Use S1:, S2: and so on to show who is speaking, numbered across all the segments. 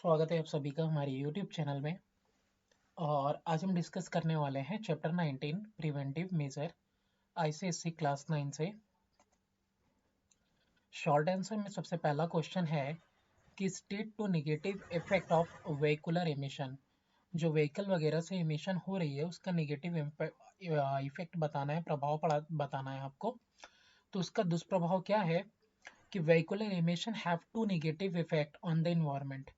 S1: स्वागत है आप सभी का हमारे YouTube चैनल में। और आज हम डिस्कस करने वाले हैं chapter 19 preventive measure ICSC class 9 से। शॉर्ट आंसर में सबसे पहला क्वेश्चन है कि state to negative effect of vehicular emission. जो व्हीकल वगैरह से एमिशन हो रही है उसका नेगेटिव इफेक्ट बताना है, प्रभाव पड़ा बताना है आपको। तो उसका दुष्प्रभाव क्या है कि vehicular emission have two negative effect on the environment.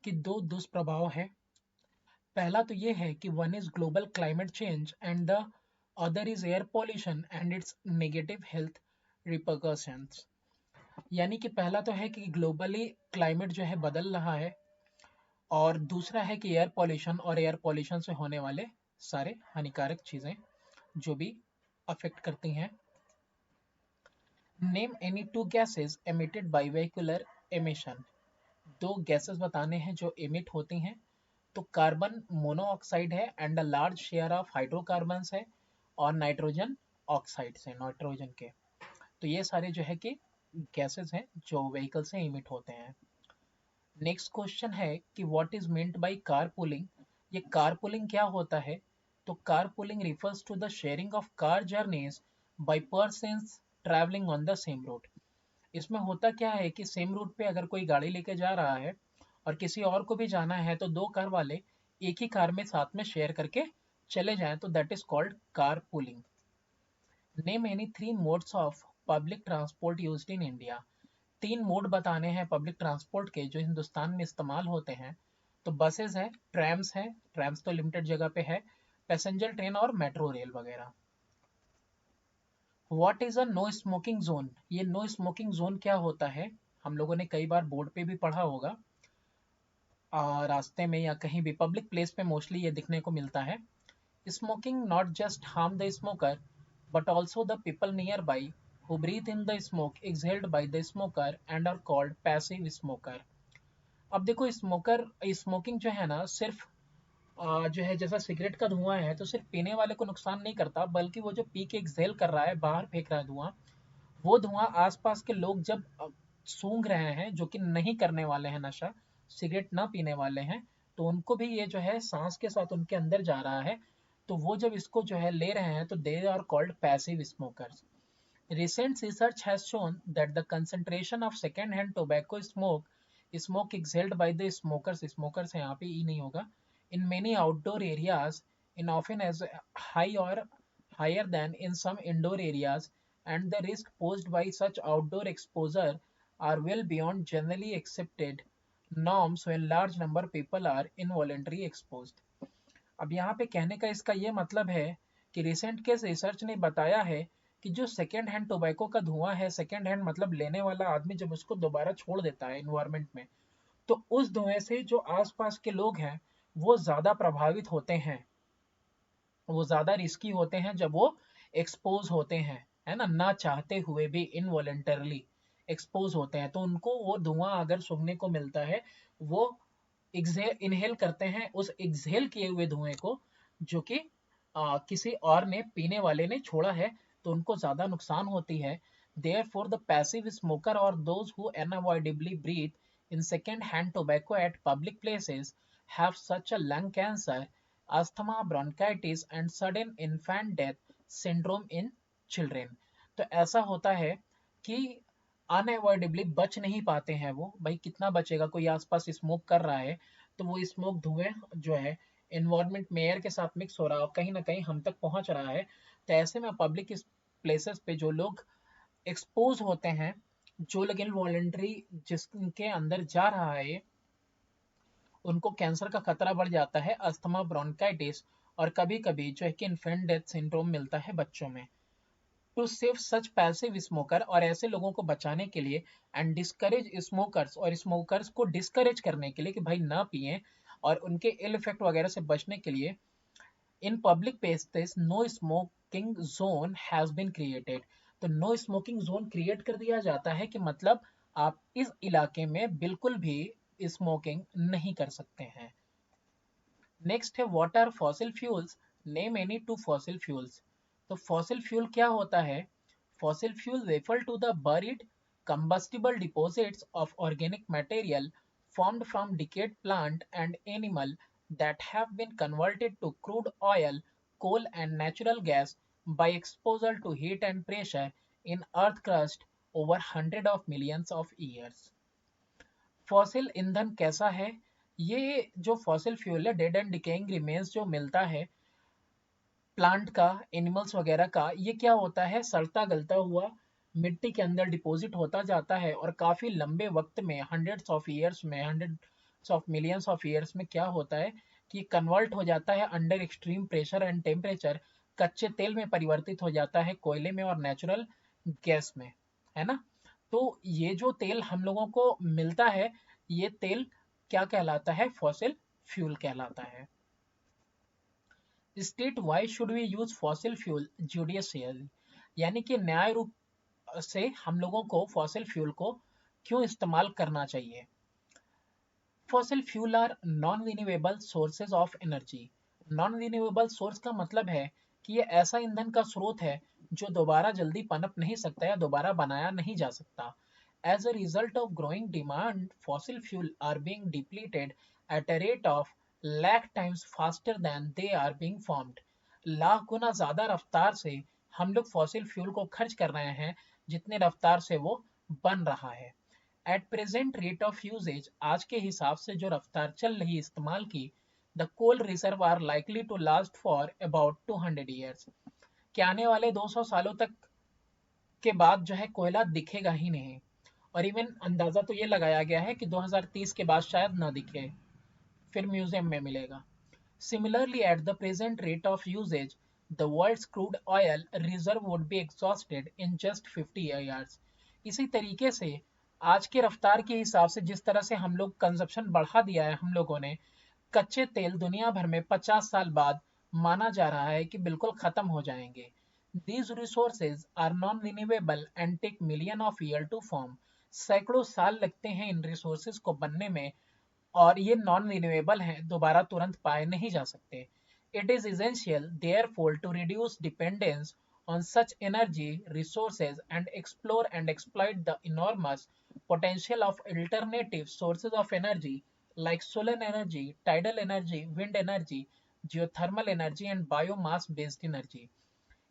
S1: कि दो दुष्प्रभाव है। पहला तो ये है कि one is global climate change and the other is air pollution and its negative health repercussions. यानी कि पहला तो है कि ग्लोबली क्लाइमेट जो है बदल रहा है, और दूसरा है कि एयर पॉल्यूशन और एयर पॉल्यूशन से होने वाले सारे हानिकारक चीजें जो भी अफेक्ट करती हैं। Name any to gases emitted by vehicular emission. दो गैसेस बताने हैं जो एमिट होती हैं। तो कार्बन मोनोऑक्साइड है and a large share of hydrocarbons है, और नाइट्रोजन ऑक्साइड है नाइट्रोजन के। तो ये सारे जो है कि गैसेस हैं जो व्हीकल से इमिट होते हैं। नेक्स्ट क्वेश्चन है कि what is meant by car pooling. ये कार पुलिंग क्या होता है? तो car pooling refers to the sharing of car journeys by persons travelling on the same route. इसमें होता क्या है कि सेम रूट पे अगर कोई गाड़ी लेके जा रहा है और किसी और को भी जाना है, तो दो कार वाले एक ही कार में साथ में शेयर करके चले जाएं, तो that is called car pooling. Name any three modes of public transport used in India. तीन मोड बताने हैं पब्लिक ट्रांसपोर्ट के जो हिंदुस्तान में इस्तेमाल होते हैं। तो बसेस है, ट्रैम्स है, ट्रैम्स तो लिमिटेड जगह पे है, पैसेंजर ट्रेन और मेट्रो रेल वगैरह। What is a no smoking zone. ये नो स्मोकिंग जोन क्या होता है? हम लोगों ने कई बार बोर्ड पे भी पढ़ा होगा, रास्ते में या कहीं भी पब्लिक प्लेस पे मोस्टली ये दिखने को मिलता है। Smoking not just harm the smoker but also the people near by who breathe in the smoke exhaled by the smoker and are called passive smoker। अब देखो, स्मोकिंग जो है ना, सिर्फ जो है जैसा सिगरेट का धुआं है तो सिर्फ पीने वाले को नुकसान नहीं करता, बल्कि वो जो पी के एक्सहेल कर रहा है, बाहर फेंक रहा है धुआं, वो धुआं आसपास के लोग जब सूंघ रहे हैं, जो कि नहीं करने वाले हैं नशा, सिगरेट ना पीने वाले हैं, तो उनको भी ये जो है सांस के साथ उनके अंदर जा रहा है। तो वो जब इसको जो है ले रहे हैं तो they are called passive smokers. Recent research has shown that the concentration of second-hand tobacco smoke exhaled by the smokers है यहाँ पे ई नहीं होगा, in many outdoor areas in often as high or higher than in some indoor areas, and the risk posed by such outdoor exposure are well beyond generally accepted norms when large number of people are involuntarily exposed। अब यहाँ पे कहने का इसका ये मतलब है कि रिसेंट के रिसर्च ने बताया है कि जो सेकेंड हैंड टोबैको का धुआं है, सेकेंड हैंड मतलब लेने वाला आदमी जब उसको दोबारा छोड़ देता है इन्वायरमेंट में, तो उस धुएं से जो आसपास के लोग हैं वो ज्यादा प्रभावित होते हैं, वो ज्यादा रिस्की होते हैं जब वो एक्सपोज होते हैं, है ना चाहते हुए भी इनवॉलेंटरली एक्सपोज होते हैं, तो उनको वो धुआं अगर सूंघने को मिलता है, वो एक्सहेल इनहेल करते हैं उस एक्सहेल किए हुए धुएं को, जो कि किसी और ने पीने वाले ने छोड़ा है, तो उनको ज्यादा नुकसान होती है। Therefore, the passive smoker or those who unavoidably breathe in second-hand tobacco at public places have such a lung cancer, asthma, bronchitis and sudden infant death syndrome in children। तो ऐसा होता है कि अनअवॉइडेबली बच नहीं पाते हैं वो, भाई कितना बचेगा, कोई आसपास स्मोक कर रहा है तो वो स्मोक धुएं जो है एनवायरमेंट में एयर के साथ मिक्स हो रहा है और कहीं ना कहीं हम तक पहुंच रहा है। तो ऐसे में पब्लिक प्लेसेस पे जो लोग एक्सपोज होते हैं, जो लोग इनवॉलेंट्री जिसके अंदर जा रहा है, उनको कैंसर का खतरा बढ़ जाता है, अस्थमा, ब्रोंकाइटिस और कभी कभी जो है कि इन्फेंट डेथ सिंड्रोम मिलता है बच्चों में। To save such passive smoker, और ऐसे लोगों को बचाने के लिए, एंड डिस्करेज स्मोकर्स, और स्मोकर्स को डिस्करेज करने के लिए कि भाई ना पिए, और उनके इल इफेक्ट वगैरह से बचने के लिए, in public places no smoking zone has been created. तो नो स्मोकिंग जोन क्रिएट कर दिया जाता है कि मतलब आप इस इलाके में बिल्कुल भी स्मोकिंग नहीं कर सकते हैं। नेक्स्ट है what are fossil fuels, name any two fossil fuels. तो फॉसिल फ्यूल क्या होता है? Fossil fuel refer to the buried combustible deposits of organic material formed from decayed plant and animal that have been converted to crude oil, coal and natural gas by exposure to heat and pressure in earth crust over hundred of millions of years. Fossil ईंधन कैसा है? ये जो fossil fuel है, dead and decaying remains जो मिलता है plant का, एनिमल्स वगैरह का, ये क्या होता है, सड़ता गलता हुआ मिट्टी के अंदर डिपॉजिट होता जाता है और काफी लंबे वक्त में, हंड्रेड्स ऑफ ईयर्स में, hundreds of millions of years में क्या होता है कि कन्वर्ट हो जाता है under extreme pressure and temperature, कच्चे तेल में परिवर्तित हो जाता है, कोयले में और नेचुरल गैस में, है ना। तो ये जो तेल हम लोगों को मिलता है, ये तेल क्या कहलाता है? फॉसिल फ्यूल कहलाता है। State why should we use fossil fuel judicially, यानी कि न्याय रूप से हम लोगों को फॉसिल फ्यूल को क्यों इस्तेमाल करना चाहिए। Fossil fuel are non renewable sources of energy. Non renewable source का मतलब है कि ये ऐसा ईंधन का स्रोत है जो दोबारा जल्दी पनप नहीं सकता या दोबारा बनाया नहीं जा सकता। As a result of growing demand, fossil fuel are being depleted at a rate of lakh times faster than they are being formed. Lakh गुना ज्यादा रफ्तार से हम लोग फॉसिल फ्यूल को खर्च कर रहे हैं जितने रफ्तार से वो बन रहा है। At present rate of usages, आज के हिसाब से जो रफ्तार चल रही इस्तेमाल की, the coal reserve are likely to last for about 200 years, कि आने वाले 200 सालों तक के बाद जो है कोयला दिखेगा ही नहीं। और इवन अंदाजा तो ये लगाया गया है कि 2030 के बाद शायद ना दिखे, फिर म्यूजियम में मिलेगा। Similarly, at the present rate of usage, the world's crude oil reserve would be exhausted in just 50 years. इसी तरीके से आज के रफ्तार के हिसाब से जिस तरह से हम लोग कंजप्शन बढ़ा दिया है हम लोगों ने, कच्चे तेल दुनिया भर में 50 साल बाद माना जा रहा है कि बिल्कुल खत्म हो जाएंगे। These resources are non-renewable and take million of year to form. सैकड़ों साल लगते हैं इन रिसोर्सेज को बनने में और ये नॉन रिन्यूएबल हैं, दोबारा तुरंत पाए नहीं जा सकते। It is essential therefore to reduce dependence on such energy resources and explore and exploit the enormous potential of alternative sources of energy like solar energy, tidal energy, wind energy, geothermal energy and biomass based energy.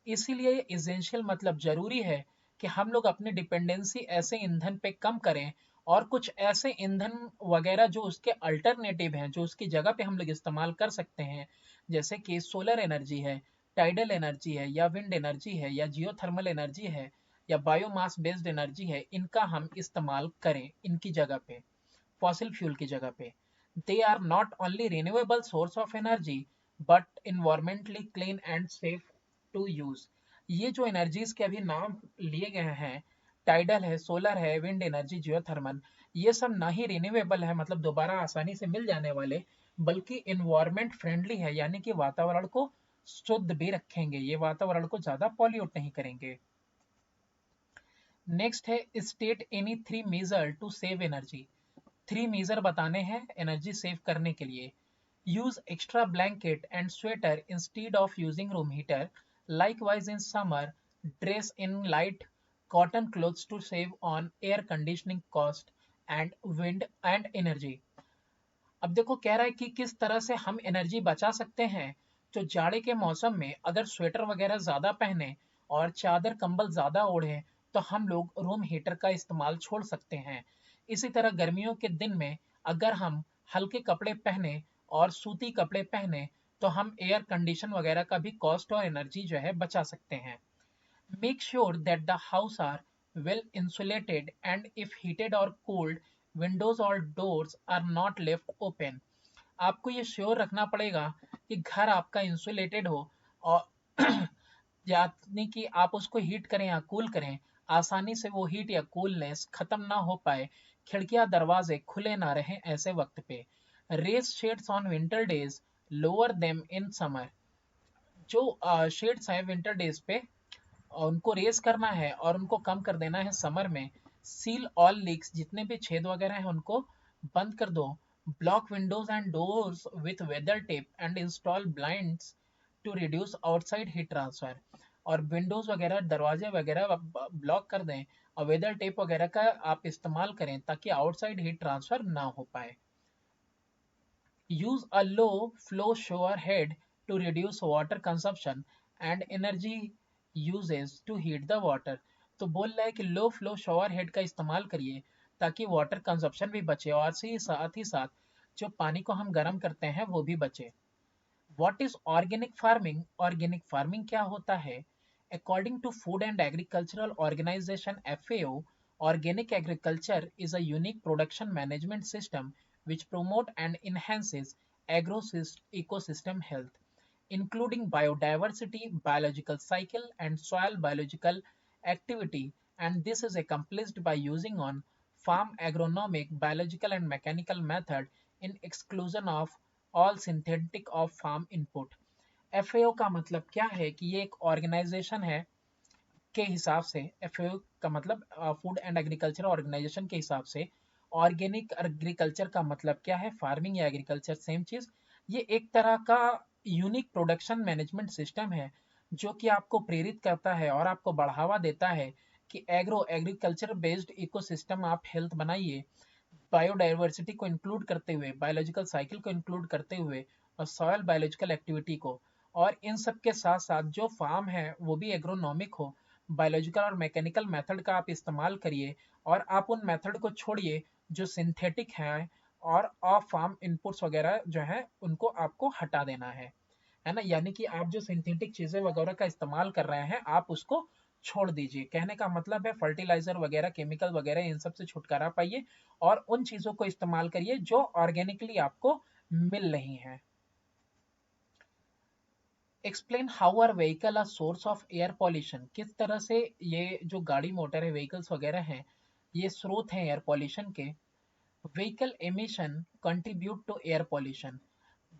S1: इसीलिए essential मतलब जरूरी है कि हम लोग अपनी dependency ऐसे ईंधन पे कम करें और कुछ ऐसे ईंधन वगैरह जो उसके अल्टरनेटिव हैं, जो उसकी जगह पे हम लोग इस्तेमाल कर सकते हैं, जैसे कि सोलर एनर्जी है, टाइडल एनर्जी है, या विंड एनर्जी है, या जियोथर्मल एनर्जी है, या बायोमास बेस्ड एनर्जी है, इनका हम इस्तेमाल करें इनकी जगह पे, फॉसिल फ्यूल की जगह पे। They are not only renewable source of energy but environmentally clean and safe to use. ये जो एनर्जीज के अभी नाम लिए गए हैं, टाइडल है, सोलर है, विंड एनर्जी, जियोथर्मल, ये सब ना ही रिन्यूएबल है मतलब दोबारा आसानी से मिल जाने वाले, बल्कि इन्वायरमेंट फ्रेंडली है, यानी कि वातावरण को शुद्ध भी रखेंगे, ये वातावरण को ज्यादा पॉल्यूट नहीं करेंगे। नेक्स्ट है state any three measure to save energy. Three measure बताने हैं एनर्जी सेव करने के लिए। Use extra blanket and sweater instead of using room heater. Likewise in summer, dress in light cotton clothes to save on air conditioning cost and wind and energy. अब देखो कह रहा है कि किस तरह से हम एनर्जी बचा सकते हैं। तो जाड़े के मौसम में अगर स्वेटर वगैरह ज्यादा पहने और चादर कंबल ज्यादा ओढ़े तो हम लोग रूम हीटर का इस्तेमाल छोड़ सकते हैं। इसी तरह गर्मियों के दिन में अगर हम हल्के कपड़े पहने और सूती कपड़े पहने तो हम एयर कंडीशन वगैरह का भी कॉस्ट और एनर्जी जो है बचा सकते हैं। Make sure that the house are well insulated and if heated or cooled, windows or doors are not left open. आपको ये श्योर रखना पड़ेगा कि घर आपका इंसुलेटेड हो और यानी कि आप उसको हीट करें या कूल करें, आसानी से वो हीट या कूलनेस खत्म ना हो पाए, खिड़कियां दरवाजे खुले ना रहें ऐसे वक्त पे। Raise shades on winter days, lower them in summer. जो शेड्स हैं विंटर डेज पे उनको रेस करना है और उनको कम कर देना है समर में। सील ऑल लीक्स, जितने भी छेद वगैरह हैं उनको बंद कर दो। Block windows and doors with weather tape and install blinds to reduce outside heat transfer. और विंडोज वगैरह, दरवाजे वगैरह ब्लॉक कर दें और वेदर टेप वगैरह का आप इस्तेमाल करें ताकि आउटसाइड हीट ट्रांसफर ना हो पाए। Use a low flow shower head to reduce water consumption and energy uses to heat the water। तो बोल रहा है कि लो फ्लो shower head का इस्तेमाल करिए ताकि वाटर कंजप्शन भी बचे और साथ ही साथ जो पानी को हम गर्म करते हैं वो भी बचे। What is organic farming? Organic farming क्या होता है? According to Food and Agricultural Organization (FAO), organic agriculture is a unique production management system which promote and enhances ecosystem health, including biodiversity, biological cycle, and soil biological activity. And this is accomplished by using on farm agronomic, biological, and mechanical method in exclusion of all synthetic of farm input। FAO का मतलब क्या है कि ये एक organisation है के हिसाब से, FAO का मतलब फूड एंड एग्रीकल्चर ऑर्गेनाइजेशन के हिसाब से ऑर्गेनिक एग्रीकल्चर का मतलब क्या है, फार्मिंग या एग्रीकल्चर सेम चीज। ये एक तरह का यूनिक प्रोडक्शन मैनेजमेंट सिस्टम है जो कि आपको प्रेरित करता है और आपको बढ़ावा देता है कि एग्रीकल्चर बेस्ड इकोसिस्टम आप हेल्थ बनाइए, बायोडाइवर्सिटी को इंक्लूड करते हुए, बायोलॉजिकल साइकिल को इंक्लूड करते हुए और सॉयल बायोलॉजिकल एक्टिविटी को। और इन सब के साथ साथ जो फार्म है वो भी एग्रोनॉमिक हो, बायोलॉजिकल और मैकेनिकल मेथड का आप इस्तेमाल करिए और आप उन मेथड को छोड़िए जो सिंथेटिक है और ऑफ फार्म इनपुट्स वगैरह जो है उनको आपको हटा देना है ना। यानी कि आप जो सिंथेटिक चीजें वगैरह का इस्तेमाल कर रहे हैं आप उसको छोड़ दीजिए। कहने का मतलब है फर्टिलाइजर वगैरह, केमिकल वगैरह, इन सब से छुटकारा पाइए और उन चीजों को इस्तेमाल करिए जो ऑर्गेनिकली आपको मिल रही हैं। Explain how are vehicle a source of air pollution. किस तरह से ये जो गाड़ी मोटर है, व्हीकल्स वगैरह हैं, ये स्रोत हैं एयर पॉल्यूशन के। Vehicle emission contribute to air pollution.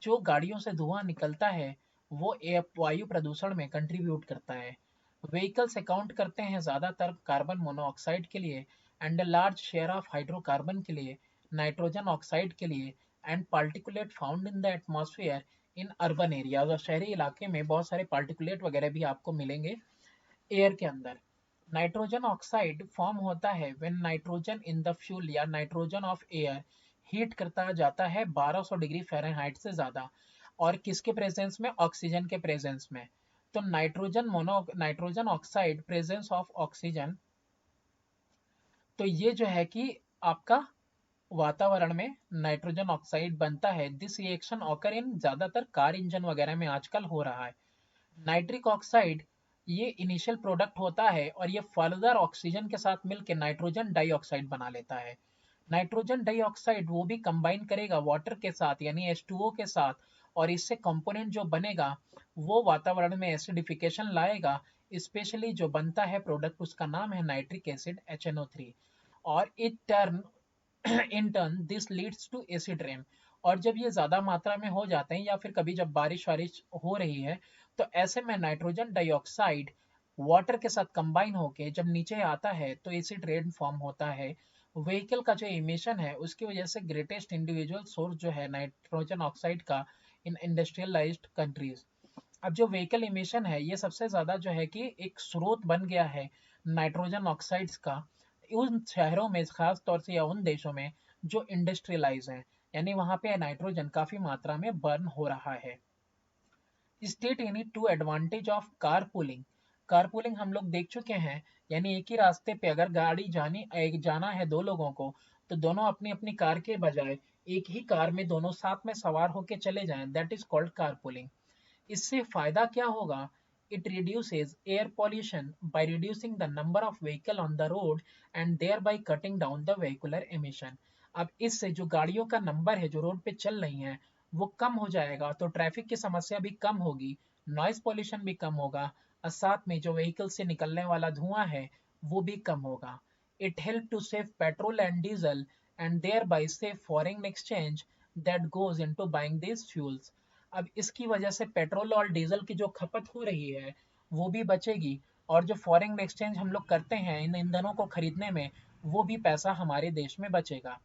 S1: जो गाड़ियों से धुआं निकलता है वो एयर वायु प्रदूषण में कंट्रीब्यूट करता है। व्हीकल्स अकाउंट करते हैं ज़्यादातर कार्बन मोनोऑक्साइड के लिए and a large share of hydrocarbon के लिए, नाइट्रोजन ऑक्साइड के लिए and particulate found in the atmosphere in urban areas. और शहरी इलाके में बहुत सारे पार्टिकुलेट वगैरह भी आपको मिलेंगे एयर के अंदर। नाइट्रोजन ऑक्साइड फॉर्म होता है when nitrogen in the fuel या नाइट्रोजन ऑफ एयर हीट करता जाता है 1200 डिग्री फ़ारेनहाइट से ज़्यादा, और किसके प्रेजेंस में, ऑक्सीजन के प्रेजेंस में। तो nitrogen oxide presence of oxygen, तो ये जो है कि आपका वातावरण में नाइट्रोजन ऑक्साइड बनता है। दिस रिएक्शन ऑकर इन ज्यादातर कार इंजन वगैरह में आजकल हो रहा है। नाइट्रिक ऑक्साइड ये इनिशियल प्रोडक्ट होता है और ये फर्दर ऑक्सीजन के साथ मिलकर नाइट्रोजन डाइऑक्साइड बना लेता है। नाइट्रोजन डाइऑक्साइड वो भी कंबाइन करेगा वाटर के साथ यानी H2O के साथ, और इससे कंपोनेंट जो बनेगा वो वातावरण में एसिडिफिकेशन लाएगा। स्पेशली जो बनता है प्रोडक्ट उसका नाम है नाइट्रिक एसिड HNO3। और it turn in turn this leads to acid rain. और जब ये ज्यादा मात्रा में हो जाते हैं या फिर कभी जब बारिश वारिश हो रही है तो ऐसे में नाइट्रोजन डाइऑक्साइड वाटर के साथ कंबाइन होके जब नीचे आता है तो एसिड रेन फॉर्म होता है। व्हीकल का जो इमिशन है उसकी वजह से ग्रेटेस्ट इंडिविजुअल सोर्स जो है नाइट्रोजन ऑक्साइड का इन इंडस्ट्रियलाइज्ड कंट्रीज। अब जो व्हीकल इमिशन है ये सबसे ज्यादा जो है कि एक स्रोत बन गया है नाइट्रोजन ऑक्साइड्स का उन शहरों में, खास तौर से या उन देशों में जो इंडस्ट्रियलाइज हैं, यानी वहां पे नाइट्रोजन काफी मात्रा में बर्न हो रहा है। स्टेट यानी two advantage of car pooling. Car pooling हम लोग देख चुके हैं, यानी एक ही रास्ते पे अगर गाड़ी जाना है दो लोगों को तो दोनों अपनी अपनी कार के बजाय एक ही कार में दोनों साथ में सवार होके चले जाएं, that is called car pooling. इससे फायदा क्या होगा, it reduces air pollution by reducing the number of vehicle on the road and thereby cutting down the vehicular emission. अब इससे जो गाड़ियों का नंबर है जो रोड पे चल रही हैं वो कम हो जाएगा तो ट्रैफिक की समस्या भी कम होगी, नॉइज पॉल्यूशन भी कम होगा और साथ में जो व्हीकल से निकलने वाला धुआं है वो भी कम होगा। It help to save petrol and diesel and thereby save foreign exchange that goes into buying this fuels. अब इसकी वजह से पेट्रोल और डीजल की जो खपत हो रही है वो भी बचेगी और जो फॉरेन एक्सचेंज हम लोग करते हैं इन ईंधनों को खरीदने में वो भी पैसा हमारे देश में बचेगा।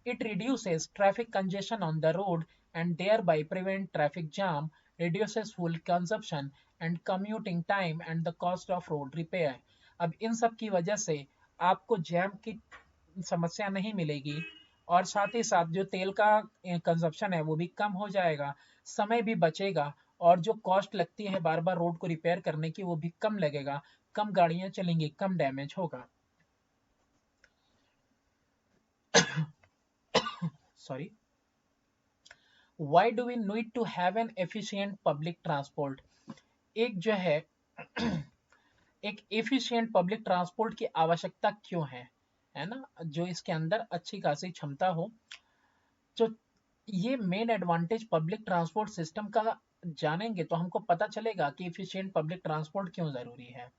S1: It reduces traffic congestion on the road and thereby prevent traffic jam, reduces fuel consumption and commuting time and the cost of road repair। अब इन सब की वजह से आपको जैम की समस्या नहीं मिलेगी, और साथ ही साथ जो तेल का कंजप्शन है वो भी कम हो जाएगा, समय भी बचेगा, और जो कॉस्ट लगती है बार बार रोड को रिपेयर करने की वो भी कम लगेगा, कम गाड़ियां चलेंगी, कम डैमेज होगा। Sorry. Why do we need to have an efficient public transport? एक जो है एक एफिशिएंट पब्लिक ट्रांसपोर्ट की आवश्यकता क्यों है ना, जो इसके अंदर अच्छी खासी क्षमता हो। तो ये main advantage public transport system का जानेंगे तो हमको पता चलेगा कि एफिशिएंट पब्लिक ट्रांसपोर्ट क्यों जरूरी है।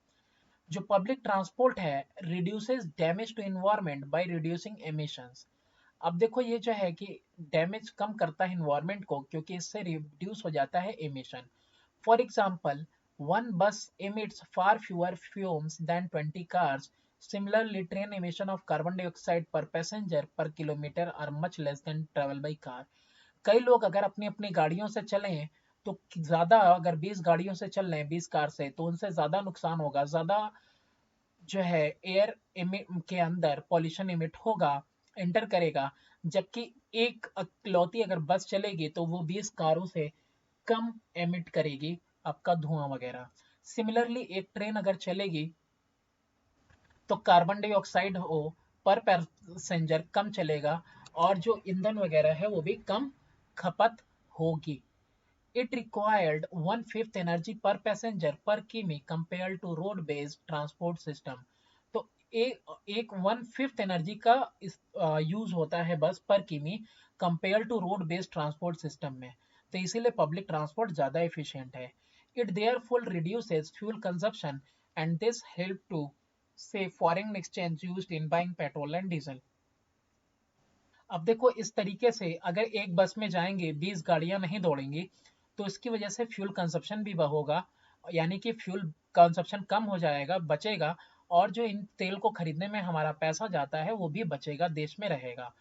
S1: जो पब्लिक ट्रांसपोर्ट है reduces damage to environment by reducing emissions. अब देखो ये जो है कि डैमेज कम करता है इन्वायरमेंट को, क्योंकि इससे रिड्यूस हो जाता है emission. For example, one bus emits far fewer fumes than 20 cars. Similarly, train emission of carbon dioxide per passenger per kilometer are much less than travel by car. कई लोग अगर अपनी अपनी गाड़ियों से चलें तो ज्यादा, अगर 20 गाड़ियों से चल रहे हैं 20 कार से, तो उनसे ज्यादा नुकसान होगा, ज्यादा जो है एयर के अंदर पॉल्यूशन इमिट होगा, एंटर करेगा। जबकि एक इकलौती अगर बस चलेगी तो वो 20 कारों से कम एमिट करेगी आपका धुआं वगैरह। सिमिलरली एक ट्रेन अगर चलेगी तो कार्बन डाइऑक्साइड हो पर पैसेंजर कम चलेगा, और जो ईंधन वगैरह है वो भी कम खपत होगी। It required one fifth energy per passenger per किमी compared to road based transport system. तो एक वन फिफ्थ एनर्जी का यूज होता है बस पर किमी compared to road based transport system में। तो इसीलिए पब्लिक ट्रांसपोर्ट ज्यादा एफिशिएंट है। It therefore reduces fuel consumption and this help to save foreign exchange used in buying petrol and diesel. अब देखो इस तरीके से अगर एक बस में जाएंगे 20 गाड़ियां नहीं दौड़ेंगी तो इसकी वजह से फ्यूल कंजप्शन भी होगा, यानी कि फ्यूल कंजप्शन कम हो जाएगा, बचेगा, और जो इन तेल को खरीदने में हमारा पैसा जाता है वो भी बचेगा, देश में रहेगा।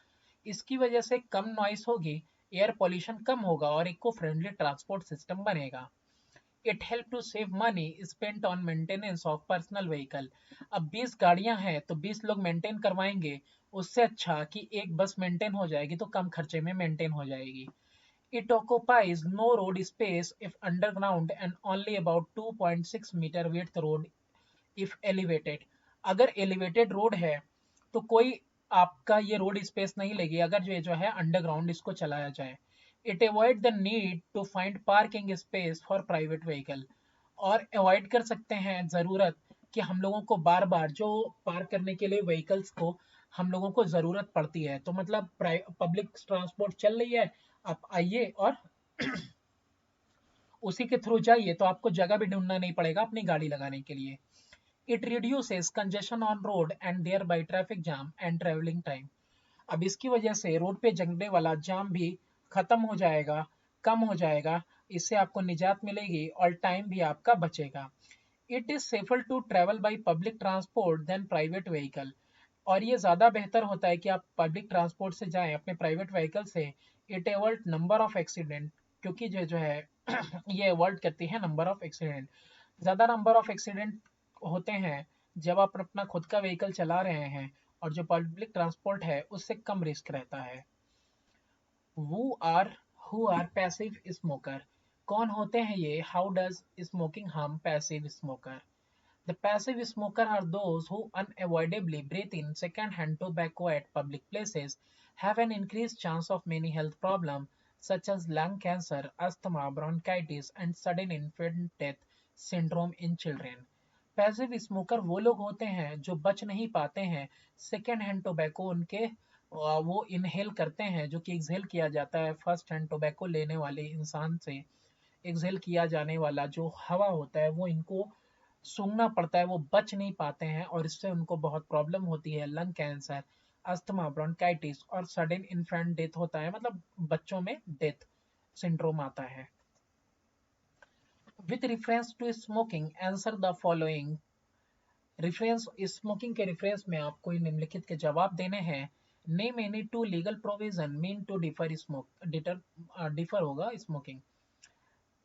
S1: इसकी वजह से कम नॉइस होगी, एयर पोल्यूशन कम होगा, और इको फ्रेंडली ट्रांसपोर्ट सिस्टम बनेगा। It help to save money spent on maintenance of personal vehicle. अब 20 गाड़ियां हैं तो 20 लोग मेंटेन करवाएंगे, उससे अच्छा कि एक बस मेंटेन हो जाएगी तो कम खर्चे में मेंटेन हो जाएगी। It occupies no road space if underground and only about 2.6 meter width road if elevated। अगर एलिवेटेड रोड है तो कोई आपका ये रोड स्पेस नहीं लेगी अगर ये जो है अंडरग्राउंड इसको चलाया जाए। It avoid the need to find parking space for private vehicle. और अवॉइड कर सकते हैं ज़रूरत कि हम लोगों को बार बार जो पार्क करने के लिए व्हीकल्स को हम लोगों को ज़रूरत पड़ती है। तो मतलब पब्लिक ट्रांसपोर्ट चल रही है, आप आइए और उसी के थ्रू जाइए, तो आपको जगह भी ढूंढना नहीं पड़ेगा अपनी गाड़ी लगाने के लिए। It reduces congestion on road and thereby traffic jam and travelling time. अब इसकी वजह से रोड पे जमने वाला जाम भी खत्म हो जाएगा, कम हो जाएगा, इससे आपको निजात मिलेगी और टाइम भी आपका बचेगा। It is safer to travel by public transport than private vehicle. और ये ज़्यादा बेहतर होता है कि आप पब्लिक ट्रांसपोर्ट से जाएं अपने प्राइवेट व्हीकल से। It avert number of accident, क्योंकि जो है ये अवॉइड करती है नंबर ऑफ एक्सीडेंट। ज़्यादा नंबर ऑफ एक्सीडेंट होते हैं जब आप अपना खुद का व्हीकल चला रहे हैं, और जो पब्लिक ट्रांसपोर्ट है उससे कम रिस्क रहता है। वो are who are passive smoker. कौन होते हैं ये? How does smoking harm passive smoker? The passive smoker are those who unavoidably breathe in second-hand tobacco at public places, have an increased chance of many health problems such as lung cancer, asthma, bronchitis, and sudden infant death syndrome in children. Passive smoker वो लोग होते हैं जो बच नहीं पाते हैं second hand tobacco उनके वो इनहेल करते हैं, जो कि एक्सहेल किया जाता है फर्स्ट हैंड टोबैको लेने वाले इंसान से। एक्सहेल किया जाने वाला जो हवा होता है वो इनको सूंघना पड़ता है, वो बच नहीं पाते हैं, और इससे उनको बहुत प्रॉब्लम होती है, लंग कैंसर, अस्थमा, ब्रोंकाइटिस, और सडन इन्फेंट डेथ होता है, मतलब बच्चों में डेथ सिंड्रोम आता है। With reference to smoking answer the following. Reference smoking के रेफरेंस में आपको निम्नलिखित के जवाब देने हैं। Name any two legal provision mean to defer smoke defer होगा smoking.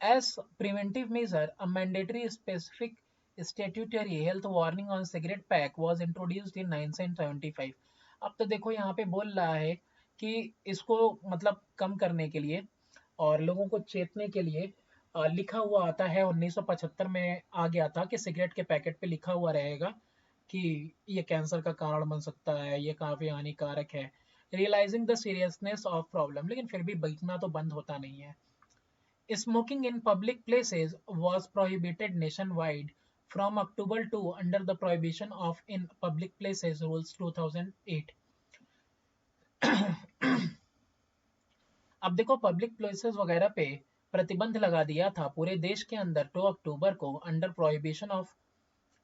S1: As preventive measure, a mandatory specific statutory health warning on cigarette pack was introduced in 1975। अब तो देखो यहाँ पे बोल रहा है कि इसको मतलब कम करने के लिए और लोगों को चेतने के लिए लिखा हुआ आता है 1975 में आ गया था कि सिगरेट के पैकेट पे लिखा हुआ रहेगा कि ये कैंसर का कारण बन सकता है, ये काफी हानिकारक है। Realising the seriousness of problem, लेकिन फिर भी बीतना तो बंद होता नहीं है। Smoking in public places was prohibited nationwide from October 2 under the Prohibition of in Public Places Rules 2008। अब देखो पब्लिक प्लेसेस वगैरह पे प्रतिबंध लगा दिया था पूरे देश के अंदर 2 अक्टूबर को under prohibition of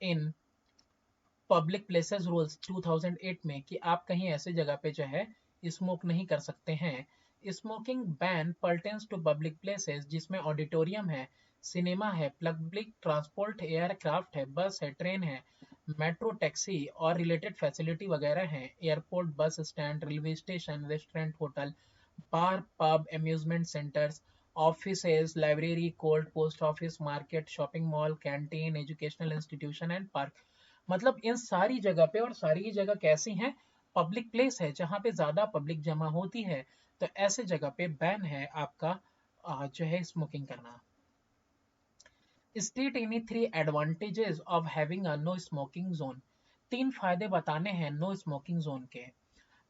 S1: in public places rules 2008 में कि आप कहीं ऐसे जगह पे जो है स्मोक नहीं कर सकते हैं। Smoking ban pertains to public places जिसमें ऑडिटोरियम है, सिनेमा है, पब्लिक ट्रांसपोर्ट, एयरक्राफ्ट है, बस है, ट्रेन है, मेट्रो, टैक्सी और रिलेटेड फैसिलिटी वगैरह हैं, airport, bus stand, railway station, restaurant, hotel, bar, pub, amusement centres, offices, library, court, post office, market, shopping mall, canteen, educational institution and park. मतलब इन सारी जगह पे, और सारी जगह कैसी हैं, पब्लिक प्लेस है जहाँ पे ज्यादा पब्लिक जमा होती है, तो ऐसे जगह पे बैन है आपका जो है स्मोकिंग करना। State any 3 advantages of having a no smoking zone. 3 फायदे बताने हैं नो स्मोकिंग जोन के।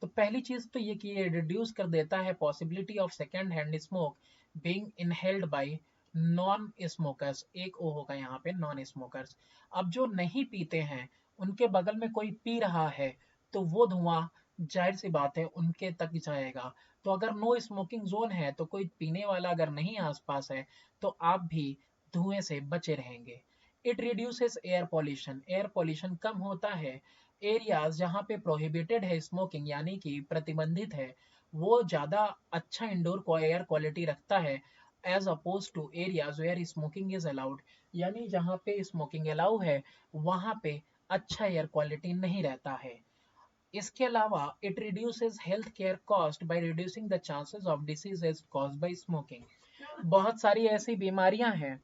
S1: तो पहली चीज तो ये कि ये रिड्यूस कर देता है possibility of second hand smoke being inhaled bye non smokers. एक ओ होगा यहाँ पे नॉन स्मोकर्स। अब जो नहीं पीते हैं उनके बगल में कोई पी रहा है तो वो धुआं जाहिर सी बात है उनके तक जाएगा। तो अगर नो स्मोकिंग जोन है तो कोई पीने वाला अगर नहीं आसपास है तो आप भी धुएं से बचे रहेंगे। It reduces air pollution, air pollution कम होता है। एरियाज जहाँ पे प्रोहिबिटेड है स्मोकिंग यानी कि प्रतिबंधित है वो ज्यादा अच्छा इंडोर को एयर क्वालिटी रखता है as opposed to areas where smoking is allowed. यानी जहाँ पे स्मोकिंग अलाउ है वहाँ पे अच्छा एयर क्वालिटी नहीं रहता है। इसके अलावा it reduces health care cost by reducing the chances of diseases caused by smoking. बहुत सारी ऐसी बीमारियां हैं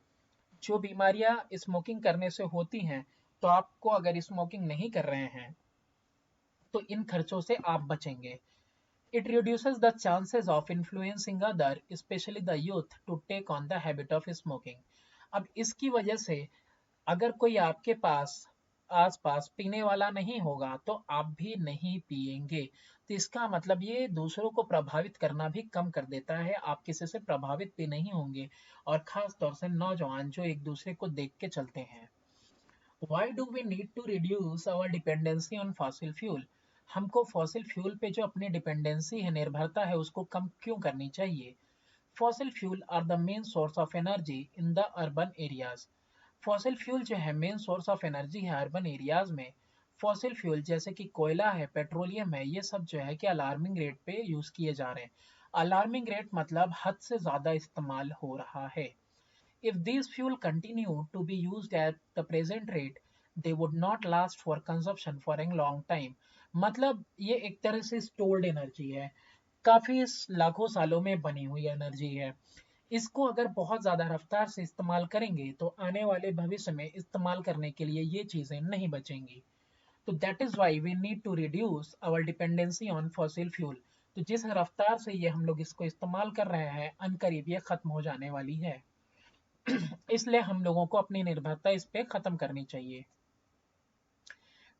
S1: जो बीमारियां स्मोकिंग करने से होती हैं, तो आपको अगर स्मोकिंग नहीं कर रहे हैं तो इन खर्चों से आप बचेंगे। It reduces the chances of influencing other specially the youth to take on the habit of smoking. अब इसकी वजह से अगर कोई आपके पास आसपास पीने वाला नहीं होगा तो आप भी नहीं पिएंगे। तो इसका मतलब ये दूसरों को प्रभावित करना भी कम कर देता है, आप किसी से प्रभावित भी नहीं होंगे। और खास तौर से नौजवान जो एक दूसरे को देख के चलते हैं। Why do we need to reduce our dependency on fossil fuel? हमको फॉसिल फ्यूल पे जो अपनी डिपेंडेंसी है, निर्भरता है, उसको कम क्यों करनी चाहिए? Fossil fuel are the main source of energy in the urban areas. Fossil fuel जो है मेन सोर्स ऑफ एनर्जी है अर्बन एरियाज में। फॉसिल फ्यूल जैसे कि कोयला है, पेट्रोलियम है, ये सब जो है कि अलार्मिंग रेट पे यूज किए जा रहे हैं। अलार्मिंग रेट मतलब हद से ज्यादा इस्तेमाल हो रहा है। If these fuel continue to be used at the present rate, they would not last for consumption for a long time। मतलब ये एक तरह से स्टोर्ड एनर्जी है, काफी लाखों सालों में बनी हुई एनर्जी है। इसको अगर बहुत ज्यादा रफ्तार से इस्तेमाल करेंगे तो आने वाले भविष्य में इस्तेमाल करने के लिए ये चीजें नहीं बचेंगी। तो that is why we need to reduce our dependency on fossil fuel. तो जिस रफ्तार से ये हम लोग इसको इस्तेमाल कर रहे हैं अनकरीब ये खत्म हो जाने वाली है। इसलिए हम लोगों को अपनी निर्भरता इस पे खत्म करनी चाहिए।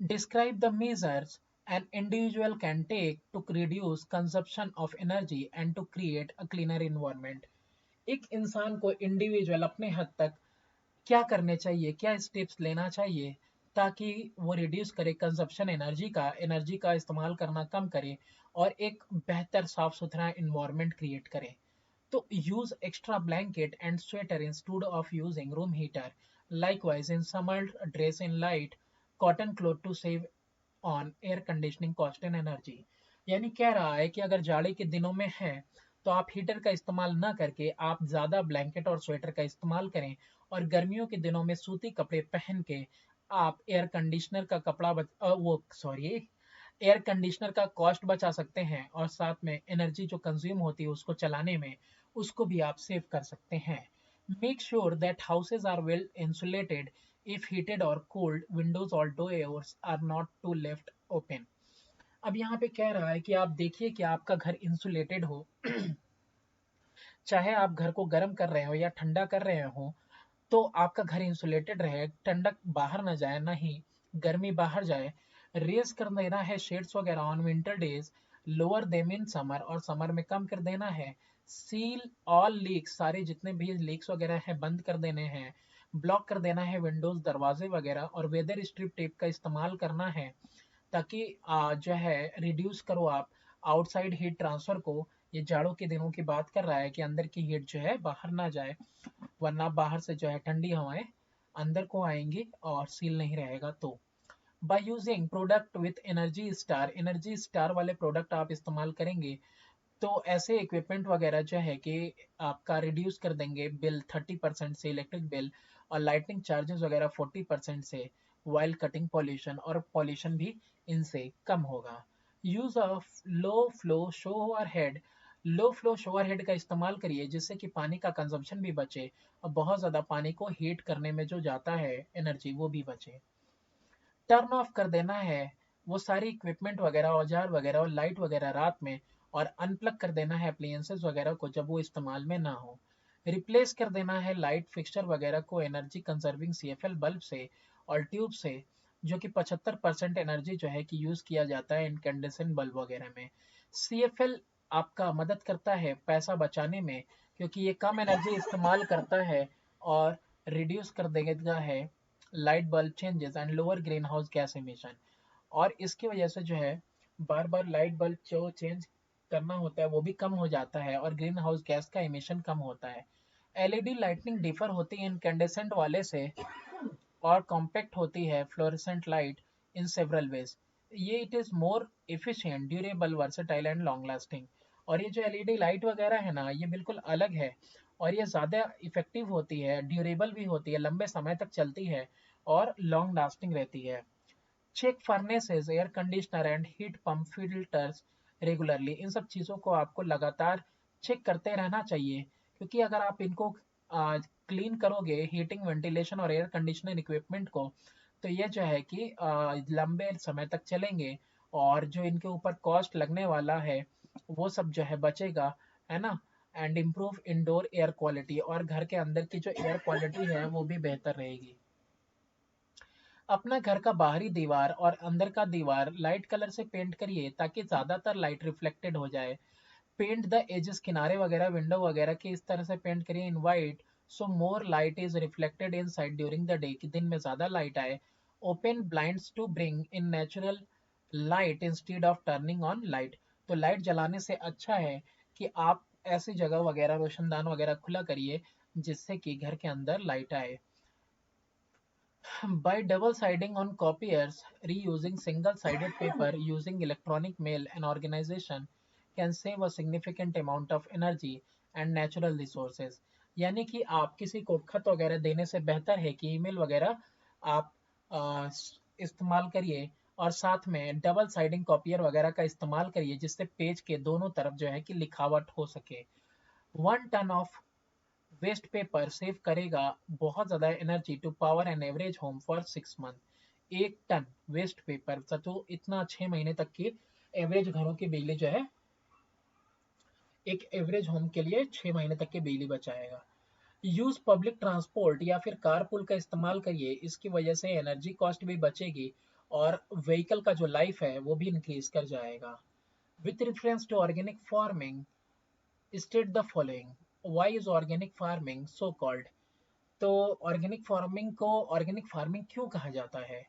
S1: Describe the measures an individual can take to reduce consumption of energy and to create a cleaner environment. एक इंसान को इंडिविजुअल अपने हद तक क्या करने चाहिए, क्या स्टेप्स लेना चाहिए ताकि वो रिड्यूस करे कंजप्शन एनर्जी का इस्तेमाल करना कम करे और एक बेहतर साफ सुथरा इन्वायरमेंट क्रिएट करे। तो use extra blanket and sweater instead of using room heater. Likewise, in summer, dress in light cotton cloth to save on air conditioning cost and energy। यानी कह रहा है कि अगर जाड़े के दिनों में है तो आप हीटर का इस्तेमाल ना करके आप ज्यादा ब्लैंकेट और स्वेटर का इस्तेमाल करें, और गर्मियों के दिनों में सूती कपड़े पहन के आप एयर कंडीशनर का कपड़ा वो सॉरी एयर कंडीशनर का कॉस्ट बचा सकते हैं, और साथ में एनर्जी जो कंज्यूम होती है उसको चलाने में उसको भी आप सेव कर सकते हैं। Make sure that houses are well insulated. if heated or cooled, windows or doors are not to left open. अब यहाँ पे कह रहा है कि आप देखिए कि आपका घर इंसुलेटेड हो चाहे आप घर को गर्म कर रहे हो या ठंडा कर रहे हो, तो आपका घर इंसुलेटेड रहे, ठंडक बाहर ना जाए, ना ही गर्मी बाहर जाए। रेज कर देना है शेड्स वगैरह on winter days, lower them in summer, और समर में कम कर देना है। सील ऑल लीक्स, सारे जितने भी लीक्स वगैरह है बंद कर देने हैं। ब्लॉक कर देना है विंडोज दरवाजे वगैरह, और वेदर स्ट्रिप टेप का इस्तेमाल करना है ताकि जो है रिड्यूस करो आप आउटसाइड हीट ट्रांसफर को। ये जाड़ों के दिनों की बात कर रहा है कि अंदर की हीट जो है बाहर ना जाए, वरना बाहर से जो है ठंडी हवाएं अंदर को आएंगी और सील नहीं रहेगा। तो by using product with energy star वाले प्रोडक्ट आप इस्तेमाल करेंगे तो ऐसे इक्विपमेंट वगैरह जो है कि आपका रिड्यूस कर देंगे बिल 30% से, इलेक्ट्रिक बिल और लाइटनिंग चार्जेस वगैरह 40% से, वाइल कटिंग पॉल्यूशन, और पॉल्यूशन भी इनसे कम होगा। Use of low flow shower head का इस्तेमाल करिए जिससे कि पानी का कंजम्पशन भी बचे और बहुत ज़्यादा पानी को हीट करने में जो जाता है एनर्जी वो भी बचे। टर्न ऑफ कर देना है वो सारी इक्विपमेंट वगैरह, औजार वगैरह और लाइट वगैरह रात में, और अनप्लग कर देना है अप्लायंसेस वगैरह को जब वो इस्तेमाल में ना हो। रिप्लेस कर देना है लाइट फिक्सचर वगैरह को एनर्जी कंजर्विंग सीएफएल बल्ब से और ट्यूब से, जो कि 75% एनर्जी जो है कि यूज किया जाता है इनकैंडेसेंट बल्ब वगैरह में। सीएफएल आपका मदद करता है पैसा बचाने में क्योंकि ये कम एनर्जी इस्तेमाल करता है और रिड्यूस कर देगा है light bulb changes and lower green house gas emission. और इसकी वजह से जो है बार बार लाइट बल्ब जो चेंज करना होता है वो भी कम हो जाता है और ग्रीन हाउस गैस का एमिशन कम होता है। एलईडी लाइटनिंग डिफर होती है इनकैंडेसेंट वाले से और कॉम्पैक्ट होती है fluorescent light in several ways. ये it is more efficient, durable, versatile and long lasting. और ये जो एलईडी लाइट वगैरह है ना ये बिल्कुल अलग है और ये ज़्यादा इफेक्टिव होती है, ड्यूरेबल भी होती है, लंबे समय तक चलती है और लॉन्ग लास्टिंग रहती है। Check furnaces, air conditioner and heat pump filters regularly. इन सब चीज़ों को आपको लगातार चेक करते रहना चाहिए क्योंकि अगर आप इनको क्लीन करोगे हीटिंग वेंटिलेशन और एयर कंडीशनर इक्विपमेंट को तो ये जो है कि लंबे समय तक चलेंगे और जो इनके ऊपर कॉस्ट लगने वाला है वो सब जो है बचेगा, है ना। And improve indoor air quality, और घर के अंदर की जो एयर क्वालिटी है वो भी बेहतर रहेगी। अपना घर का बाहरी दीवार और अंदर का दीवार लाइट कलर से पेंट करिए ताकि ज़्यादातर लाइट रिफ्लेक्टेड हो जाए। पेंट द एजेस, किनारे वगैरह विंडो वगैरह की इस तरह से पेंट करिए in white so more light is reflected inside during the day, कि दिन में ज़्यादा लाइट आए। Open blinds to bring in natural light instead of turning on light. तो लाइट जलाने से अच्छा है कि आप ऐसी जगह वगैरह रोशनदान वगैरह खुला करिए जिससे कि घर के अंदर लाइट आए। By double siding on copiers, reusing single sided paper, using electronic mail, an organization can save a significant amount of energy and natural resources। यानी कि आप किसी को खत वगैरह देने से बेहतर है कि ईमेल वगैरह आप इस्तेमाल करिए और साथ में डबल साइडिंग कॉपियर वगैरह का इस्तेमाल करिए जिससे पेज के दोनों तरफ जो है कि लिखावट हो सके। 1 ton of waste paper save करेगा बहुत ज़्यादा energy to power an average home for 6 month. 1 ton waste paper तो इतना 6 महीने तक की एवरेज घरों की बिजली जो है एक एवरेज होम के लिए 6 महीने तक की बिजली बचाएगा। यूज पब्लिक ट्रांसपोर्ट या फिर कार पूल का इस्तेमाल करिए, इसकी वजह से एनर्जी कॉस्ट भी बचेगी और व्हीकल का जो लाइफ है वो भी इंक्रीज कर जाएगा। With reference to organic farming state the following. Why is organic farming so called. तो ऑर्गेनिक फार्मिंग क्यों कहा जाता है?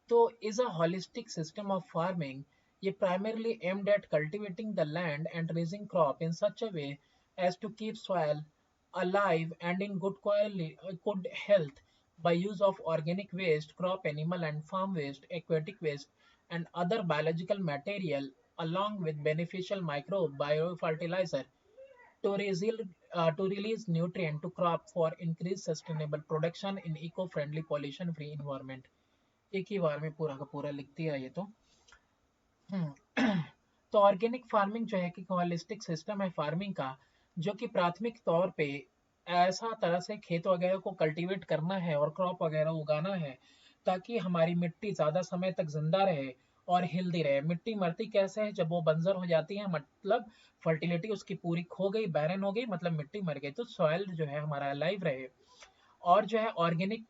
S1: तो is a holistic system of farming. ये primarily aimed at cultivating the land and raising crop in such a way as to keep soil alive and in good quality, good health by use of organic waste, crop, animal and farm waste, aquatic waste and other biological material along with beneficial microbe biofertilizer to release nutrient to crop for increased sustainable production in eco-friendly pollution free environment। एक ही बार में पूरा का पूरा लिख दिया ये तो। तो ऑर्गेनिक फार्मिंग जो है कि होलिस्टिक सिस्टम है फार्मिंग का जो कि प्राथमिक तौर पे ऐसा तरह से खेत वगैरह को कल्टीवेट करना है और क्रॉप वगैरह उगाना है ताकि हमारी मिट्टी ज़्यादा समय तक जिंदा रहे और हेल्दी रहे। मिट्टी मरती कैसे है, जब वो बंजर हो जाती है, मतलब फर्टिलिटी उसकी पूरी खो गई, बैरन हो गई, मतलब मिट्टी मर गई, तो सॉइल जो है हमारा लाइव रहे। और जो है ऑर्गेनिक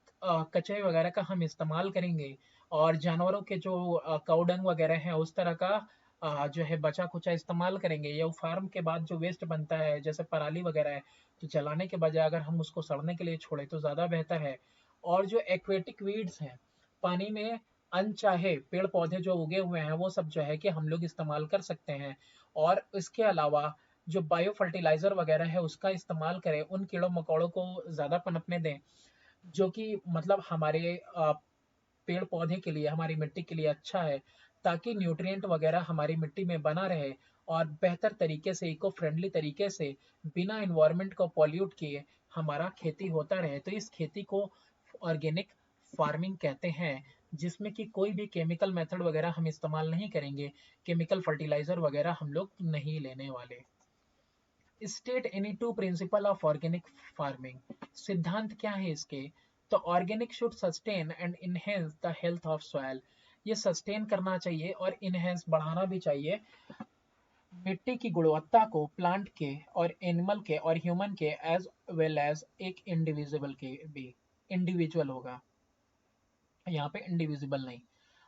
S1: कचरे वगैरह का हम इस्तेमाल करेंगे, और जानवरों के जो काऊ डंग वगैरह है उस तरह का जो है बचा कुचा इस्तेमाल करेंगे। या फार्म के बाद जो वेस्ट बनता है जैसे पराली वगैरह है, तो जलाने के बजाय अगर हम उसको सड़ने के लिए छोड़े तो ज़्यादा बेहतर है। और जो एक्वेटिक वीड्स हैं, पानी में अनचाहे पेड़ पौधे जो उगे हुए हैं, वो सब जो है कि हम लोग इस्तेमाल कर सकते हैं। और इसके अलावा जो बायो फर्टिलाइजर वगैरह है उसका इस्तेमाल करें, उन कीड़ों मकोड़ों को ज़्यादा पनपने दें जो कि मतलब हमारे पेड़ पौधे के लिए, हमारी मिट्टी के लिए अच्छा है, ताकि न्यूट्रिएंट वगैरह हमारी मिट्टी में बना रहे और बेहतर तरीके से, इको फ्रेंडली तरीके से, बिना इन्वायरमेंट को पॉल्यूट किए हमारा खेती होता रहे। तो इस खेती को ऑर्गेनिक फार्मिंग कहते हैं, जिसमें कि कोई भी केमिकल मेथड वगैरह हम इस्तेमाल नहीं करेंगे, केमिकल फर्टिलाइजर वगैरह हम लोग नहीं लेने वाले। State any two principle of organic farming, सिद्धांत क्या है इसके? तो organic should sustain and enhance the health of soil, ये सस्टेन करना चाहिए और इनहेंस बढ़ाना भी चाहिए मिट्टी की गुणवत्ता को, प्लांट के और एनिमल के और ह्यूमन के एज वेल एज एक इंडिविजुअल के भी। इंडिविजुअल होगा यहाँ पे, इंडिविजिबल नहीं।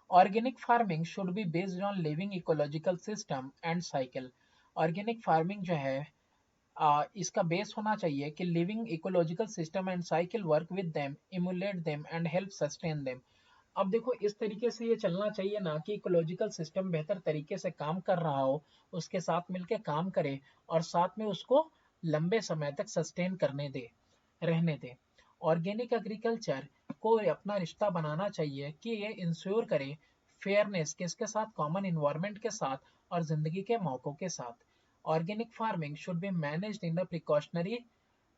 S1: Organic farming should be based on living ecological system and cycle. Organic farming जो है इसका बेस होना चाहिए कि living ecological system and cycle work with them, emulate them and help sustain them. अब देखो इस तरीके से ये चलना चाहिए ना कि इकोलॉजिकल सिस्टम बेहतर तरीके से काम कर रहा हो, उसके साथ मिलके काम करे और साथ में उसको लंबे समय तक सस्टेन करने दे, रहने दे। ऑर्गेनिक एग्रीकल्चर को अपना रिश्ता बनाना चाहिए कि ये इंश्योर करे फेयरनेस किसके साथ, कॉमन इन्वायरमेंट के साथ और जिंदगी के मौकों के साथ। Organic farming should be managed in the precautionary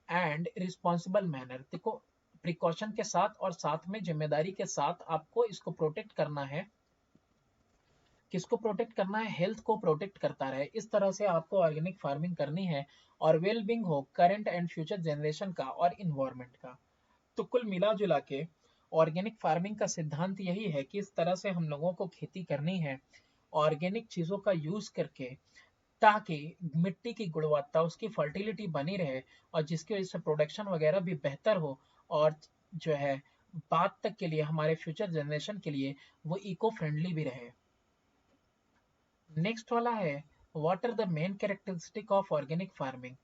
S1: and responsible manner. देखो प्रिकॉशन के साथ और साथ में जिम्मेदारी के साथ आपको इसको प्रोटेक्ट करना है। किसको प्रोटेक्ट करना है? हेल्थ को प्रोटेक्ट करता रहे, इस तरह से आपको ऑर्गेनिक फार्मिंग करनी है और वेलबींग हो करंट एंड फ्यूचर जनरेशन का और इन्वायरमेंट का। तो कुल मिला जुला के ऑर्गेनिक फार्मिंग का सिद्धांत यही है कि इस तरह से हम लोगों को खेती करनी है ऑर्गेनिक चीजों का यूज करके, ताकि मिट्टी की गुणवत्ता, उसकी फर्टिलिटी बनी रहे और जिसकी वजह से प्रोडक्शन वगैरह भी बेहतर हो, और जो है बाद तक के लिए, हमारे फ्यूचर जनरेशन के लिए वो इको फ्रेंडली भी रहे। नेक्स्ट वाला है, what are the main characteristic of organic farming.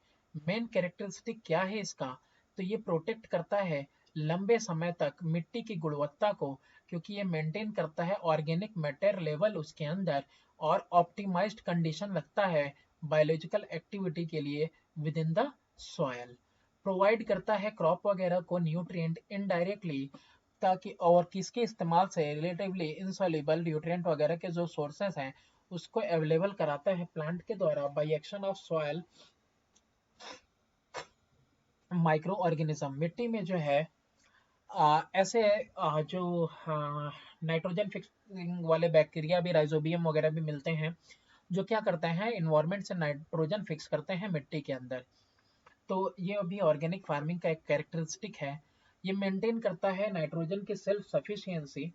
S1: Main characteristic क्या है इसका? तो ये प्रोटेक्ट करता है लंबे समय तक मिट्टी की गुणवत्ता को, क्योंकि ये मेंटेन करता है ऑर्गेनिक मैटर लेवल उसके अंदर, और ऑप्टिमाइज्ड कंडीशन रखता है बायोलॉजिकल एक्टिविटी के लिए with in the soil. Provide करता है क्रॉप वगैरह को न्यूट्रिएंट इनडायरेक्टली, ताकि, और किसके इस्तेमाल से, रिलेटिवली इनसॉल्युबल न्यूट्रिएंट वगैरह के जो सोर्सेस हैं उसको अवेलेबल कराता है प्लांट के द्वारा by action of soil micro organism. मिट्टी में जो है ऐसे जो नाइट्रोजन फिक्सिंग वाले बैक्टीरिया भी, राइजोबियम वगैरह भी मिलते हैं, जो क्या करते हैं, इन्वायरमेंट से नाइट्रोजन फिक्स करते हैं मिट्टी के अंदर। तो ये अभी ऑर्गेनिक फार्मिंग का एक कैरेक्टरिस्टिक है। ये मेंटेन करता है नाइट्रोजन की सेल्फ सफिशिएंसी,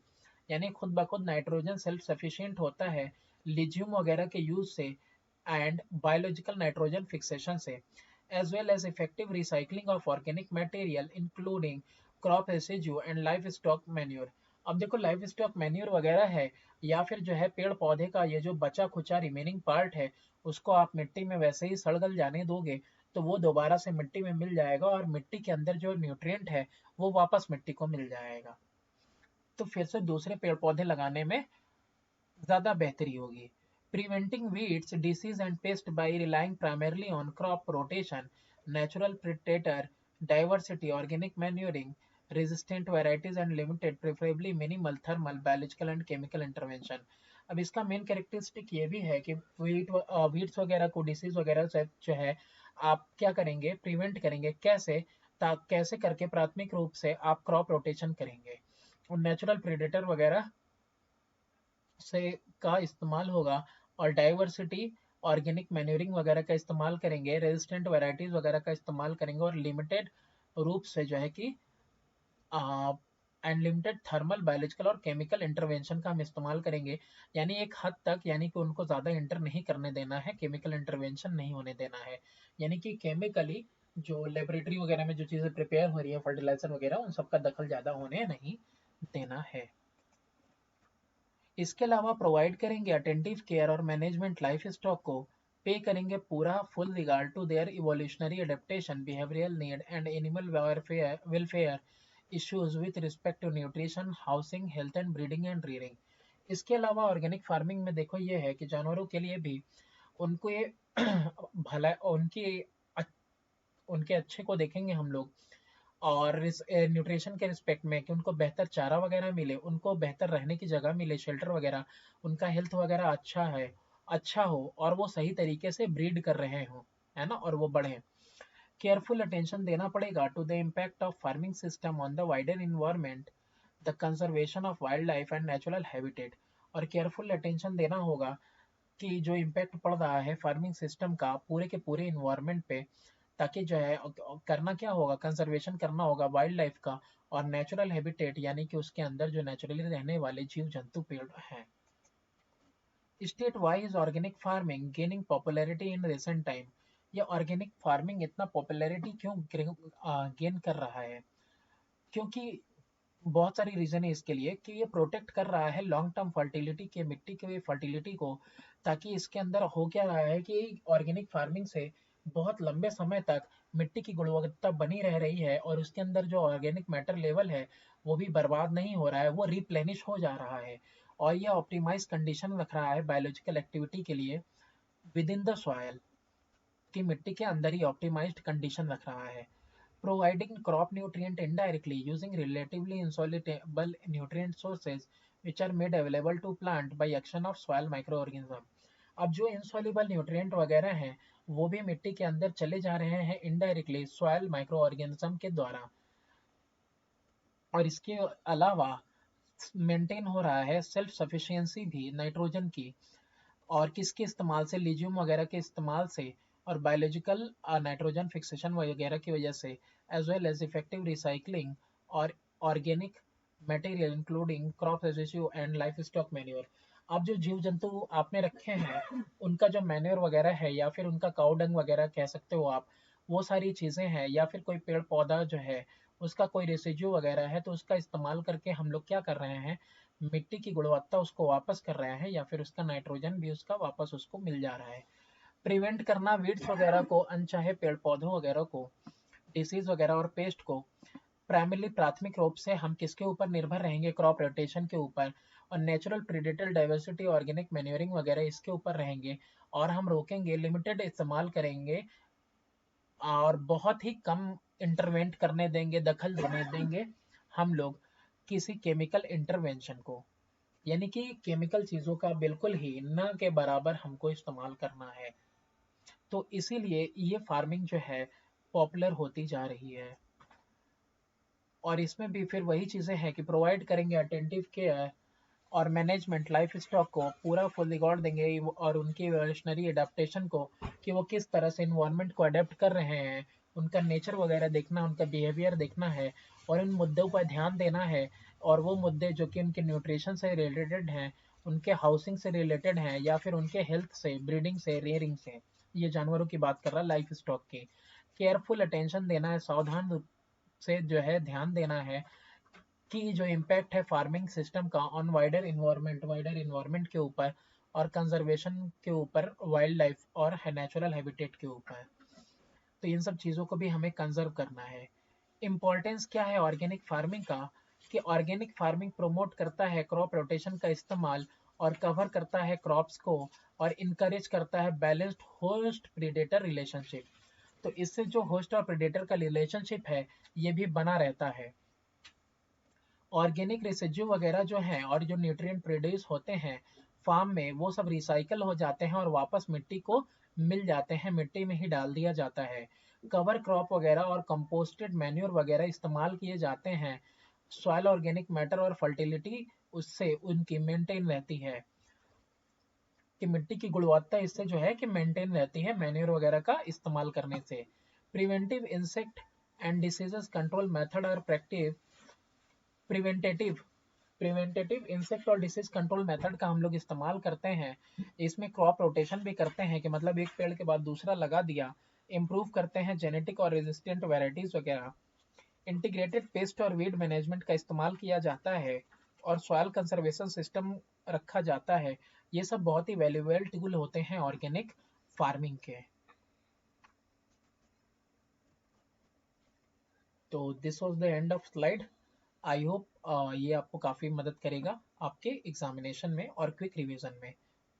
S1: यानी खुद ब खुद नाइट्रोजन सेल्फ सफिशिएंट होता है लिथियम वगैरह के यूज से एंड बायोलॉजिकल नाइट्रोजन फिक्सेशन से, as well as effective recycling of organic material including crop residue and livestock manure। अब देखो लाइव स्टॉक मैन्योर वगैरह है, या फिर जो है पेड़ पौधे का ये जो बचा खुचा रिमेनिंग पार्ट है, उसको आप मिट्टी में वैसे ही सड़गल जाने दोगे तो वो दोबारा से मिट्टी में मिल जाएगा और मिट्टी के अंदर जो न्यूट्रिएंट है वो वापस मिट्टी को मिल जाएगा, तो फिर से दूसरे पेड़ पौधे लगाने में ज़्यादा बेहतरी होगी। Preventing weeds, disease and pest by relying primarily on crop rotation, natural predator diversity, organic manuring, resistant varieties and limited, preferably minimal thermal, biological and chemical intervention। अब इसका मेन कैरेक्टरिस्टिक ये भी है कि वीड्स वगैरह को, डिसीज वगैरह से जो है आप क्या करेंगे, प्रिवेंट करेंगे। कैसे? कैसे करके? प्राथमिक रूप से आप क्रॉप रोटेशन करेंगे और नेचुरल प्रेडेटर वगैरह से का इस्तेमाल होगा, और डाइवर्सिटी ऑर्गेनिक मैन्यूरिंग वगैरह का इस्तेमाल करेंगे, रेजिस्टेंट वैरायटीज वगैरह का इस्तेमाल करेंगे और लिमिटेड रूप से जो है कि अनलिमिटेड थर्मल, बायोलॉजिकल और केमिकल इंटरवेंशन का हम इस्तेमाल करेंगे। यानी एक हद तक, यानी कि उनको ज़्यादा इंटर नहीं करने देना है, केमिकल इंटरवेंशन नहीं होने देना है। यानी कि केमिकली जो लेबोरेटरी वगैरह में जो चीज़ें प्रिपेयर हो रही है, फर्टिलाइजर वगैरह, उन सबका दखल ज़्यादा होने नहीं देना है। इसके अलावा प्रोवाइड करेंगे अटेंटिव केयर और मैनेजमेंट लाइफ स्टॉक को, पे करेंगे पूरा full regard to their evolutionary adaptation, behavioural need and animal welfare issues with respect to nutrition, housing, health and breeding and rearing. इसके अलावा ऑर्गेनिक फार्मिंग में देखो ये है कि जानवरों के लिए भी उनको ये भला उनके अच्छे को देखेंगे हम लोग, और न्यूट्रिशन के रिस्पेक्ट में कि उनको बेहतर चारा वगैरह मिले, उनको बेहतर रहने की जगह मिले, शेल्टर वगैरह, उनका हेल्थ वगैरह अच्छा हो और वो सही तरीके से ब्रीड कर रहे हों, है ना, और वो बढ़े। केयरफुल अटेंशन देना पड़ेगा to the impact of farming system on the wider environment, the conservation of wild life and natural habitat. और केयरफुल अटेंशन देना होगा कि जो इम्पैक्ट पड़ रहा है फार्मिंग सिस्टम का पूरे के पूरे इन्वायरमेंट पे, ताकि जो है करना क्या होगा, कंजर्वेशन करना होगा वाइल्ड लाइफ का और नेचुरल हैबिटेट, यानी कि उसके अंदर जो नेचुरली रहने वाले जीव जंतु पेड़ हैं। State wise organic farming gaining popularity in recent time. ये ऑर्गेनिक फार्मिंग इतना पॉपुलैरिटी क्यों गेन कर रहा है? क्योंकि बहुत सारी रीजन है इसके लिए, कि ये प्रोटेक्ट कर रहा है लॉन्ग टर्म फर्टिलिटी के, मिट्टी के फर्टिलिटी को। ताकि इसके अंदर हो क्या रहा है कि ऑर्गेनिक फार्मिंग से बहुत लंबे समय तक मिट्टी की गुणवत्ता बनी रह रही है और उसके अंदर जो ऑर्गेनिक मैटर लेवल है वो भी बर्बाद नहीं हो रहा है, वो रिप्लेनिश हो जा रहा है। और यह ऑप्टिमाइज कंडीशन रख रहा है बायोलॉजिकल एक्टिविटी के लिए विद इन द सॉयल, की मिट्टी के अंदर ही ऑप्टिमाइज्ड कंडीशन रख रहा है। Providing crop nutrient indirectly using relatively insoluble nutrient sources which are made available to plant by action of soil microorganism। अब जो insoluble nutrient वगैरह हैं वो भी मिट्टी के अंदर चले जा रहे हैं indirectly soil microorganism के द्वारा। और इसके अलावा मेंटेन हो रहा है सेल्फ सफिशिएंसी भी नाइट्रोजन की, और किसके इस्तेमाल से, लिजियम वगैरह के इस्तेमाल से और बायोलॉजिकल नाइट्रोजन फिक्सेशन वगैरह की वजह से, as well as effective recycling और organic material including crop residue and life stock manure. अब जो जीव जंतु आपने रखे हैं उनका जो मैन्योर वगैरह है, या फिर उनका काउ डंग वगैरह कह सकते हो आप, वो सारी चीज़ें हैं, या फिर कोई पेड़ पौधा जो है उसका कोई रेसिड्यू वगैरह है, तो उसका इस्तेमाल करके हम लोग क्या कर रहे हैं, मिट्टी की गुणवत्ता उसको वापस कर रहे हैं, या फिर उसका नाइट्रोजन भी उसका वापस उसको मिल जा रहा है। प्रिवेंट करना वीड्स वगैरह को, अनचाहे पेड़ पौधों वगैरह को, डिसीज वगैरह और पेस्ट को। प्राइमरली प्राथमिक रूप से हम किसके ऊपर निर्भर रहेंगे, क्रॉप रोटेशन के ऊपर और natural predator diversity, organic manuring वगैरह इसके ऊपर रहेंगे। और हम रोकेंगे, लिमिटेड इस्तेमाल करेंगे और बहुत ही कम इंटरवेंट करने देंगे, दखल देने देंगे हम लोग किसी केमिकल इंटरवेंशन को। यानी कि केमिकल चीज़ों का बिल्कुल ही न के बराबर हमको इस्तेमाल करना है। तो इसीलिए ये फार्मिंग जो है पॉपुलर होती जा रही है। और इसमें भी फिर वही चीज़ें हैं कि प्रोवाइड करेंगे अटेंटिव केयर और मैनेजमेंट लाइफ स्टॉक को, पूरा फुल रिकॉर्ड देंगे और उनकी एवोल्यूशनरी एडाप्टेशन को, कि वो किस तरह से इन्वायरमेंट को अडेप्ट कर रहे हैं, उनका नेचर वगैरह देखना, उनका बिहेवियर देखना है और उन मुद्दों पर ध्यान देना है। और वो मुद्दे जो कि उनके न्यूट्रिशन से रिलेटेड हैं, उनके हाउसिंग से रिलेटेड हैं, या फिर उनके हेल्थ से, ब्रीडिंग से, रेयरिंग से, ये जानवरों की बात कर रहा लाइफ स्टॉक की। केयरफुल अटेंशन देना है, सावधान रूप से जो है ध्यान देना है कि जो इम्पैक्ट है फार्मिंग सिस्टम का ऑन वाइडर इन्वायरमेंट के ऊपर और कंजर्वेशन के ऊपर, वाइल्ड लाइफ और नेचुरल हैबिटेट के ऊपर। तो इन सब चीज़ों को भी हमें कंजर्व करना है। इम्पोर्टेंस क्या है ऑर्गेनिक फार्मिंग का, कि ऑर्गेनिक फार्मिंग प्रोमोट करता है क्रॉप रोटेशन का इस्तेमाल और कवर करता है क्रॉप्स को और इनकरेज करता है बैलेंस्ड होस्ट प्रीडेटर रिलेशनशिप। तो इससे जो होस्ट और प्रीडेटर का रिलेशनशिप है ये भी बना रहता है। ऑर्गेनिक रेसिड्यू वगैरह जो हैं और जो न्यूट्रिएंट प्रोड्यूस होते हैं फार्म में, वो सब रिसाइकल हो जाते हैं और वापस मिट्टी को मिल जाते हैं, मिट्टी में ही डाल दिया जाता है। कवर क्रॉप वगैरह और कंपोस्टेड मैन्योर वगैरह इस्तेमाल किए जाते हैं। सॉइल ऑर्गेनिक मैटर और फर्टिलिटी उससे उनकी मेंटेन रहती है। कि मिट्टी की गुणवत्ता इससे जो है कि मेंटेन रहती है मैन्योर वगैरह का इस्तेमाल करने से। Preventive insect and diseases control method और प्रिवेंटेटिव प्रिवेंटेटिव इंसेक्ट और डिसीज कंट्रोल मेथड का हम लोग इस्तेमाल करते हैं। इसमें क्रॉप रोटेशन भी करते हैं कि मतलब एक पेड़ के बाद दूसरा लगा दिया। इम्प्रूव करते हैं जेनेटिक और रेजिस्टेंट वेराइटीज वगैरह। इंटीग्रेटेड पेस्ट और वीड मैनेजमेंट का इस्तेमाल किया जाता है और सॉइल कंजर्वेशन सिस्टम रखा जाता है। ये सब बहुत ही वैल्यूएबल टूल होते हैं ऑर्गेनिक फार्मिंग के। तो this was the end of slide. I hope ये आपको काफ़ी मदद करेगा आपके एग्जामिनेशन में और क्विक रिवीजन में।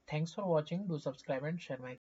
S1: Thanks for watching, do subscribe and share my